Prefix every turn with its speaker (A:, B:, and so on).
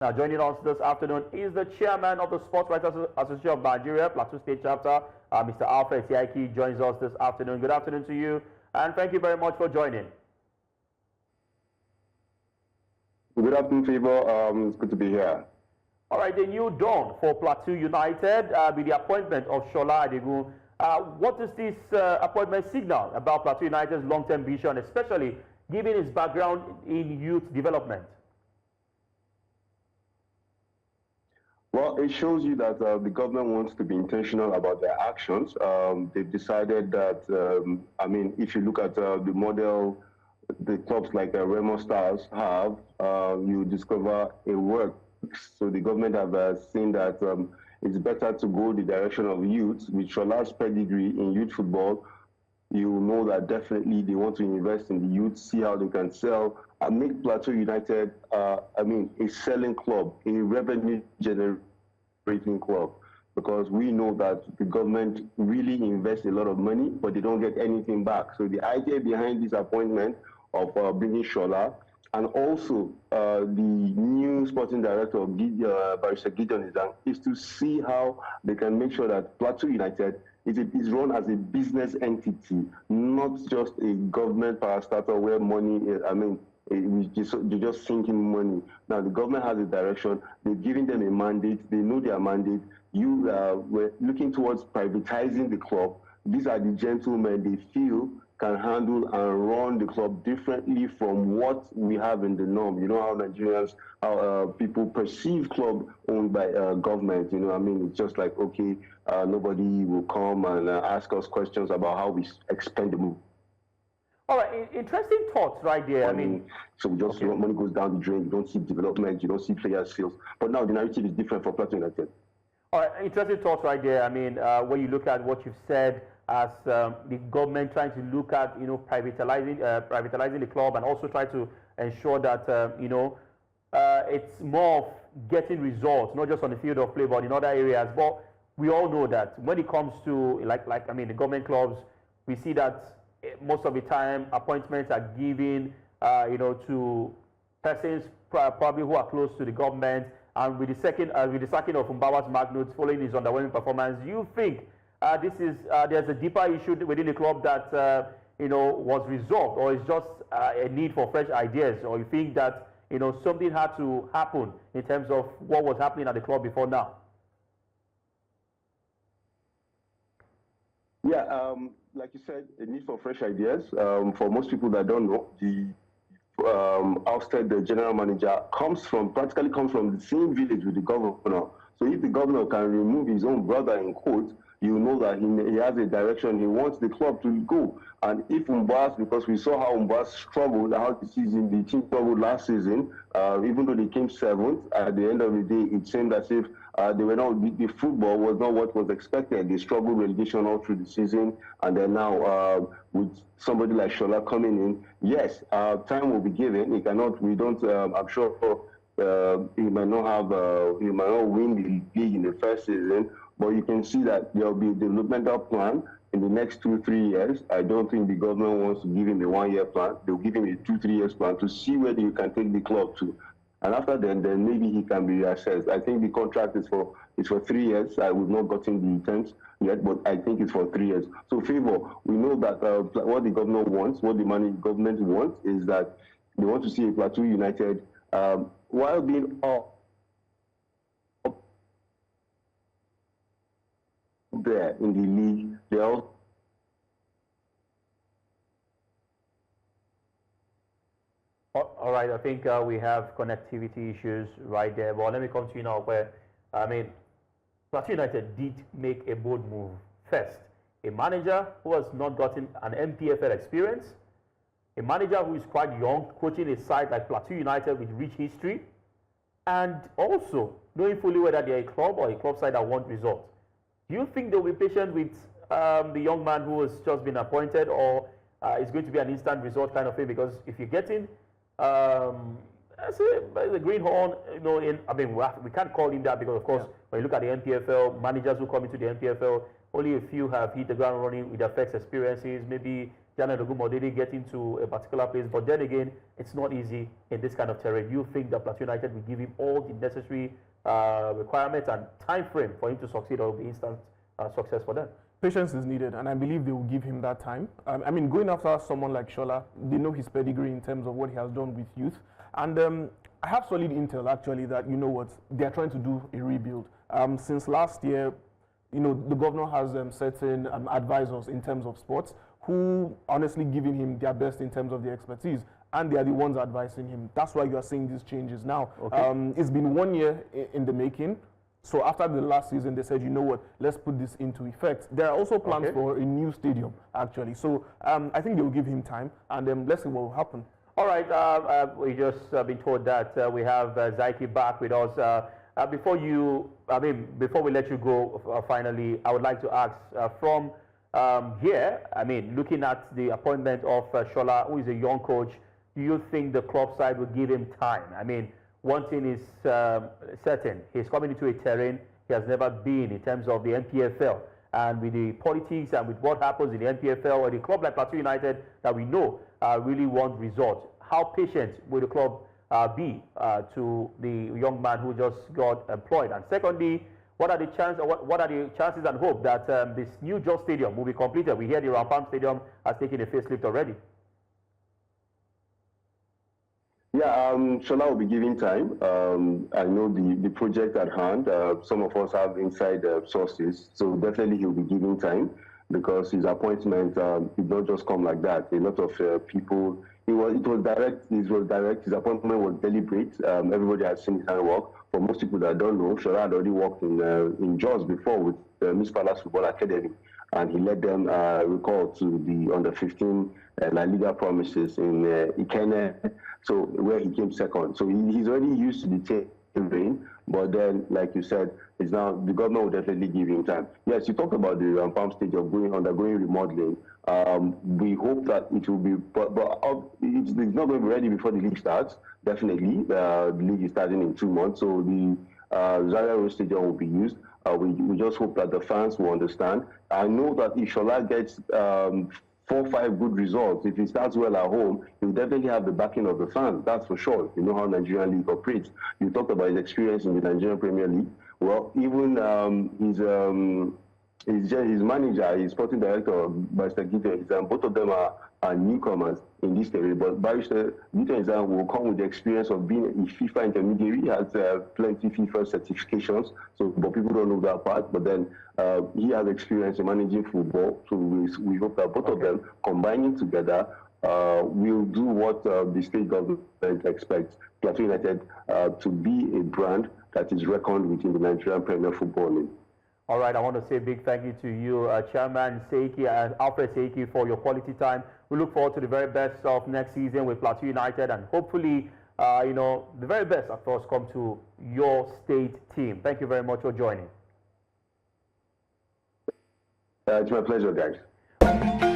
A: Now, joining us this afternoon is the chairman of the Sports Writers Association of Nigeria, Plateau State Chapter, Mr. Alfred Tiaki, joins us this afternoon. Good afternoon to you, and thank you very much for joining.
B: Good afternoon, Favor. It's good to be here.
A: All right, the new dawn for Plateau United with the appointment of Shola Adegun. What does this appointment signal about Plateau United's long-term vision, especially given his background in youth development?
B: Well, it shows you that the government wants to be intentional about their actions. They've decided that, if you look at the model the clubs like Remo Stars have, you discover it works. So the government have seen that it's better to go the direction of youth. With Shola's pedigree in youth football, you know that definitely they want to invest in the youth, see how they can sell, and make Plateau United, a selling club, a revenue generating club. Because we know that the government really invests a lot of money, but they don't get anything back. So the idea behind this appointment of bringing Shola, and also the new sporting director, Barrister Gideon, is to see how they can make sure that Plateau United is run as a business entity, not just a government parastatal where money is, they're just sinking money. Now, the government has a direction. They've given them a mandate. They know their mandate. We're looking towards privatizing the club. These are the gentlemen they feel can handle and run the club differently from what we have in the norm. You know how Nigerians, how people perceive club owned by government. It's just like, okay, nobody will come and ask us questions about how we expend the money.
A: All right, interesting thoughts right there.
B: So we just money goes down the drain. You don't see development. You don't see player sales. But now the narrative is different for Plateau United.
A: All right, interesting thoughts right there. When you look at what you've said as the government trying to look at privatizing the club, and also try to ensure that it's more of getting results, not just on the field of play, but in other areas. But we all know that when it comes to the government clubs, we see that most of the time appointments are given to persons probably who are close to the government. And with the sacking of Mbawa's Magnus following his underwhelming performance, do you think there's a deeper issue within the club that was resolved, or is just a need for fresh ideas, or you think that something had to happen in terms of what was happening at the club before now?
B: Yeah, like you said, a need for fresh ideas. For most people that don't know, Ousted, the general manager, practically comes from the same village with the governor. So if the governor can remove his own brother in quotes, you know that he has a direction he wants the club to go. And if Mbas, because we saw how Mbas struggled, how the team struggled last season, even though they came seventh, at the end of the day, it seemed as if the football was not what was expected. They struggled relegation all through the season, and then now with somebody like Shola coming in, yes, time will be given. I'm sure he might not win the league in the first season, but you can see that there will be a developmental plan in the next 2-3 years. I don't think the government wants to give him a 1-year plan. They'll give him a 2-3 years plan to see whether you can take the club to. And after then maybe he can be reassessed. I think the contract is for 3 years. We've not gotten the terms yet, but I think it's for 3 years. So, Favor, we know that what the government wants, what the government wants, is that they want to see a Plateau United while being up there in the league. They all
A: all right, I think we have connectivity issues right there. But let me come to you now where, Plateau United did make a bold move. First, a manager who has not gotten an MPFL experience, a manager who is quite young, coaching a side like Plateau United with rich history, and also knowing fully whether they're a club or a club side that want results. Do you think they'll be patient with the young man who has just been appointed, or it's going to be an instant result kind of thing? Because if you're getting the greenhorn, we can't call him that because, of course, when you look at the NPFL, managers who come into the NPFL, only a few have hit the ground running with their first experiences. Maybe Janet Ogumodede getting to a particular place. But then again, it's not easy in this kind of terrain. You think that Plateau United will give him all the necessary requirements and time frame for him to succeed, or will be instant success for them?
C: Patience is needed, and I believe they will give him that time. I mean, going after someone like Shola, they know his pedigree in terms of what he has done with youth. And I have solid intel, actually, that, you know what, they're trying to do a rebuild. Since last year, you know, the governor has certain advisors in terms of sports who honestly giving him their best in terms of their expertise, and they are the ones advising him. That's why you are seeing these changes now. Okay. It's been 1 year in the making. So after the last season, they said, you know what, let's put this into effect. There are also plans for a new stadium, actually. So I think they will give him time, and let's see what will happen.
A: All right, we just been told that we have Zaiki back with us. Before we let you go, finally, I would like to ask from here, I mean, looking at the appointment of Shola, who is a young coach, do you think the club side will give him time? I mean, one thing is certain, he's coming into a terrain he has never been in terms of the NPFL. And with the politics and with what happens in the NPFL, or the club like Plateau United that we know really want results, how patient will the club be to the young man who just got employed? And secondly, what are the chances and hope that this new Jos Stadium will be completed? We hear the Rampam Stadium has taken a facelift already.
B: Yeah, Shola will be giving time. I know the project at hand. Some of us have inside sources, so definitely he'll be giving time, because his appointment did not just come like that. A lot of people. It was direct. His appointment was deliberate. Everybody has seen his handwork. For most people that don't know, Shola had already worked in Jos before with Miss Palace Football Academy, and he led them recall to the under-15 La Liga promises in Ikene, so where he came second. So he's already used to the terrain, but then, like you said, it's now the government will definitely give him time. Yes, you talked about the Rampam Stadium undergoing remodeling. We hope that it will be, but it's not going to be ready before the league starts. Definitely, the league is starting in 2 months, so the Zaria Road Stadium will be used. We just hope that the fans will understand. I know that if Shola gets 4 or 5 good results, if he starts well at home, he'll definitely have the backing of the fans. That's for sure. You know how Nigerian League operates. You talked about his experience in the Nigerian Premier League. Well, even his manager, his sporting director, Barrister Gideon, both of them are newcomers in this area. But Barrister Gideon will come with the experience of being a FIFA intermediary. He has plenty FIFA certifications, but people don't know that part. But then he has experience in managing football. So we hope that both of them, combining together, will do what the state government expects Plateau United to be a brand that is reckoned within the Nigerian Premier Football League.
A: All right, I want to say a big thank you to you, Chairman Seiki and Alfred Seiki, for your quality time. We look forward to the very best of next season with Plateau United, and hopefully, the very best, of course, come to your state team. Thank you very much for joining.
B: It's my pleasure, guys.